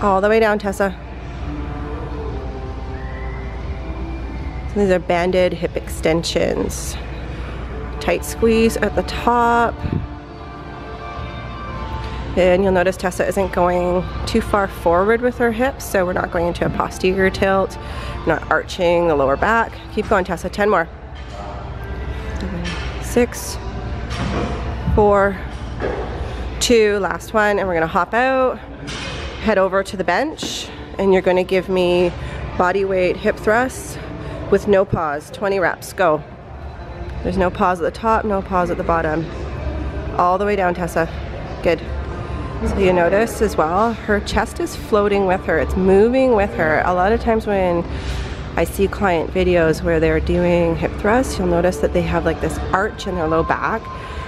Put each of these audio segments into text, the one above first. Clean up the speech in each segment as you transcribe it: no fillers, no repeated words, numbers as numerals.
All the way down, Tessa. So these are banded hip extensions. Tight squeeze at the top. And you'll notice Tessa isn't going too far forward with her hips, so we're not going into a posterior tilt. We're not arching the lower back. Keep going, Tessa. 10 more. 6, 4, 2, last one, and we're gonna hop out, head over to the bench, and you're gonna give me body weight hip thrusts with no pause. 20 reps, go. There's no pause at the top, no pause at the bottom. All the way down, Tessa. Good. So you notice as well, her chest is floating with her, it's moving with her. A lot of times when I see client videos where they're doing hip thrusts, you'll notice that they have like this arch in their low back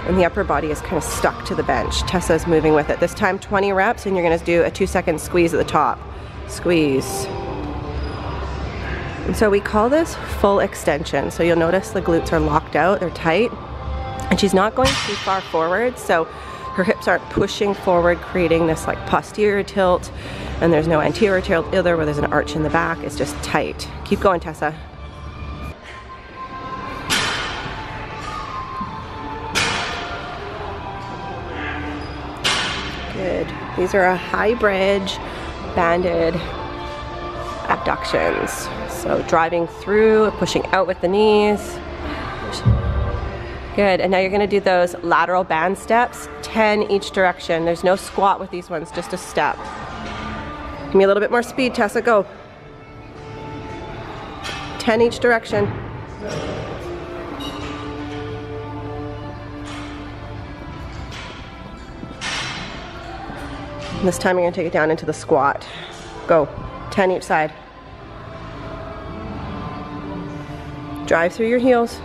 and the upper body is kind of stuck to the bench. Tessa's moving with it. This time 20 reps and you're gonna do a 2-second squeeze at the top. Squeeze. And so we call this full extension. So you'll notice the glutes are locked out, they're tight, and she's not going too far forward, so her hips aren't pushing forward, creating this like posterior tilt, and there's no anterior tilt either where there's an arch in the back. It's just tight. Keep going, Tessa. Good. These are a high bridge banded abductions. So driving through, pushing out with the knees. Good, and now you're gonna do those lateral band steps, 10 each direction. There's no squat with these ones, just a step. Give me a little bit more speed, Tessa, go. 10 each direction. And this time you're gonna take it down into the squat. Go, 10 each side. Drive through your heels.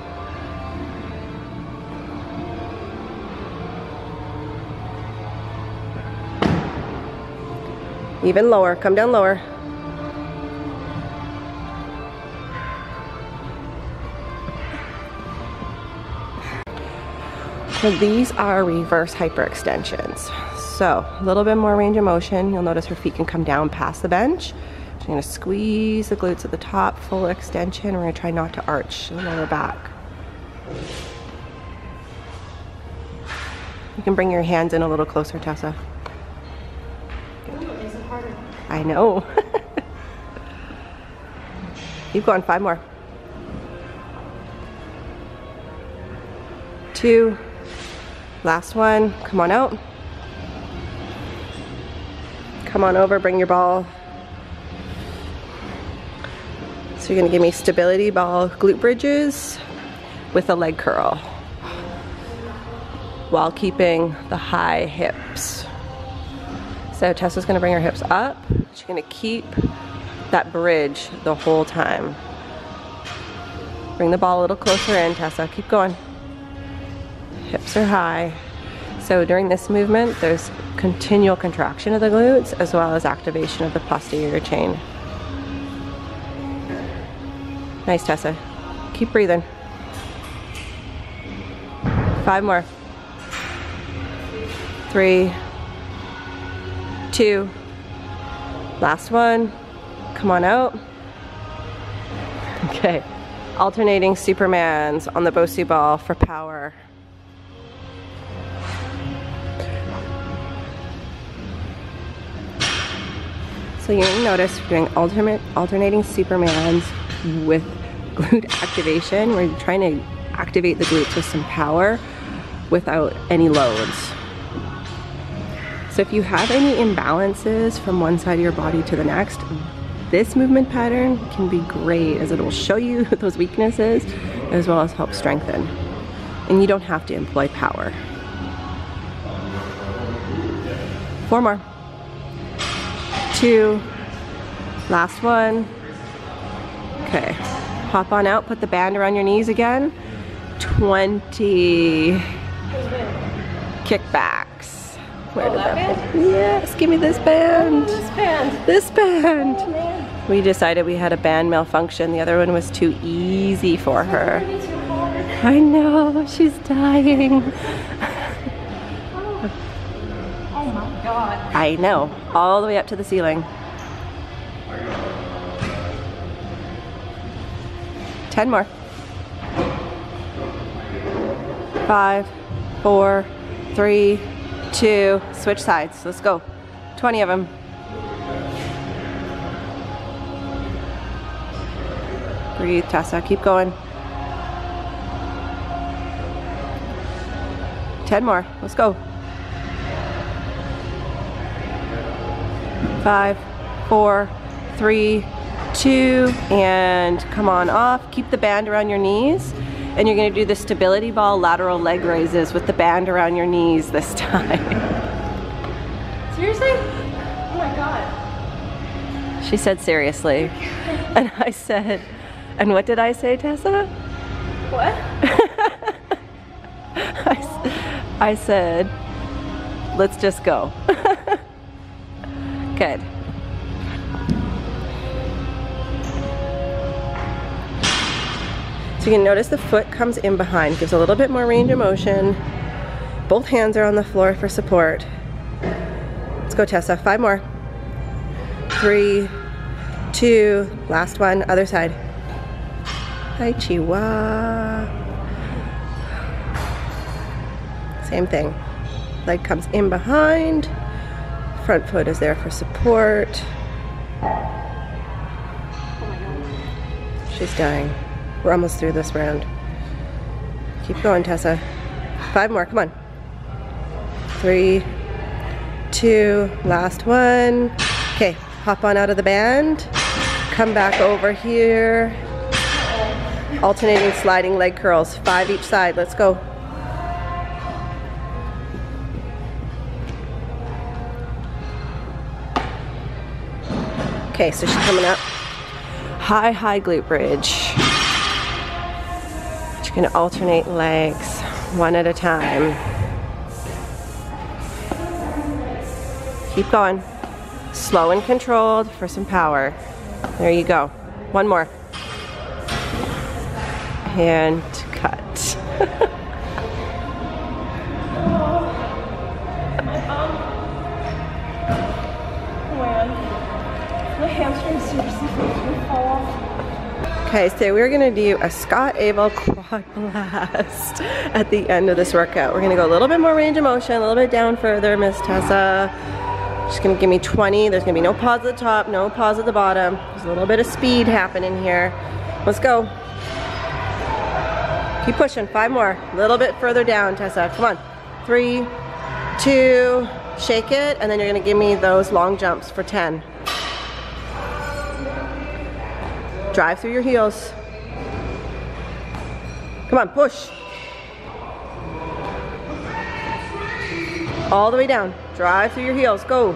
Even lower, come down lower. So these are reverse hyperextensions. So a little bit more range of motion. You'll notice her feet can come down past the bench. She's gonna squeeze the glutes at the top, full extension. We're gonna try not to arch the lower back. You can bring your hands in a little closer, Tessa. I know. Keep going, 5 more. 2, last one, come on out. Come on over, bring your ball. So you're gonna give me stability ball glute bridges with a leg curl while keeping the high hips. So Tessa's gonna bring her hips up. She's gonna keep that bridge the whole time. Bring the ball a little closer in, Tessa. Keep going. Hips are high. So during this movement, there's continual contraction of the glutes as well as activation of the posterior chain. Nice, Tessa. Keep breathing. 5 more. 3, 2, last one, come on out. Okay, alternating Supermans on the Bosu ball for power. So you're gonna notice we're doing alternating Supermans with glute activation. We're trying to activate the glutes with some power without any loads. So if you have any imbalances from one side of your body to the next, this movement pattern can be great as it will show you those weaknesses as well as help strengthen. And you don't have to employ power. 4 more. 2, last one. Okay, hop on out, put the band around your knees again. 20 kickbacks. Where did that band? Yes, give me this band. Oh, this band. This band. Oh, man. We decided we had a band malfunction. The other one was too easy for her. I know, she's dying. Oh my. God. I know, all the way up to the ceiling. 10 more. 5, 4, 3, 2, switch sides. Let's go. 20 of them. Breathe, Tessa, keep going. 10 more, let's go. 5, 4, 3, 2, and come on off. Keep the band around your knees, and you're gonna do the stability ball lateral leg raises with the band around your knees this time. Seriously? Oh my God. She said seriously. And I said, and what did I say, Tessa? What? I said, let's just go. Good. So you can notice the foot comes in behind, gives a little bit more range of motion. Both hands are on the floor for support. Let's go, Tessa. 5 more. 3, 2, last one, other side. Hi, Chihuahua. Same thing. Leg comes in behind. Front foot is there for support. She's dying. We're almost through this round. Keep going, Tessa. 5 more, come on. 3, 2, last one. Okay, hop on out of the band. Come back over here. Alternating sliding leg curls, 5 each side, let's go. Okay, so she's coming up. High glute bridge. She's gonna alternate legs, one at a time. Keep going. Slow and controlled for some power. There you go. One more. And cut. Okay, so we're gonna do a Scott Abel quad blast at the end of this workout. We're gonna go a little bit more range of motion, a little bit down further, Miss Tessa. She's gonna give me 20. There's gonna be no pause at the top, no pause at the bottom. There's a little bit of speed happening here. Let's go. Keep pushing, 5 more. A little bit further down, Tessa, come on. 3, 2, shake it, and then you're gonna give me those long jumps for 10. Drive through your heels. Come on, push. All the way down. Drive through your heels, go.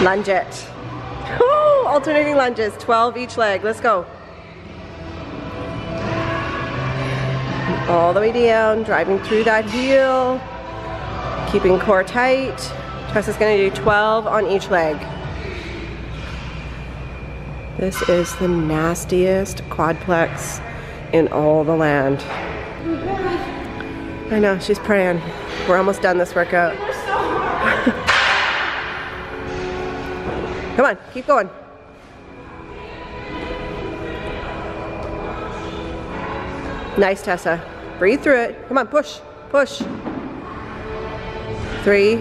Lunge it. Woo! Alternating lunges, 12 each leg, let's go. All the way down, driving through that heel. Keeping core tight. Tessa's gonna do 12 on each leg. This is the nastiest quadplex in all the land. I know, she's praying. We're almost done this workout. Come on, keep going. Nice, Tessa. Breathe through it. Come on, push, push. 3,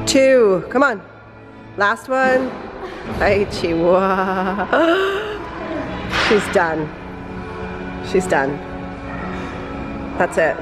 2, come on. Last one. Hi, Chihuahua. She's done. She's done. That's it.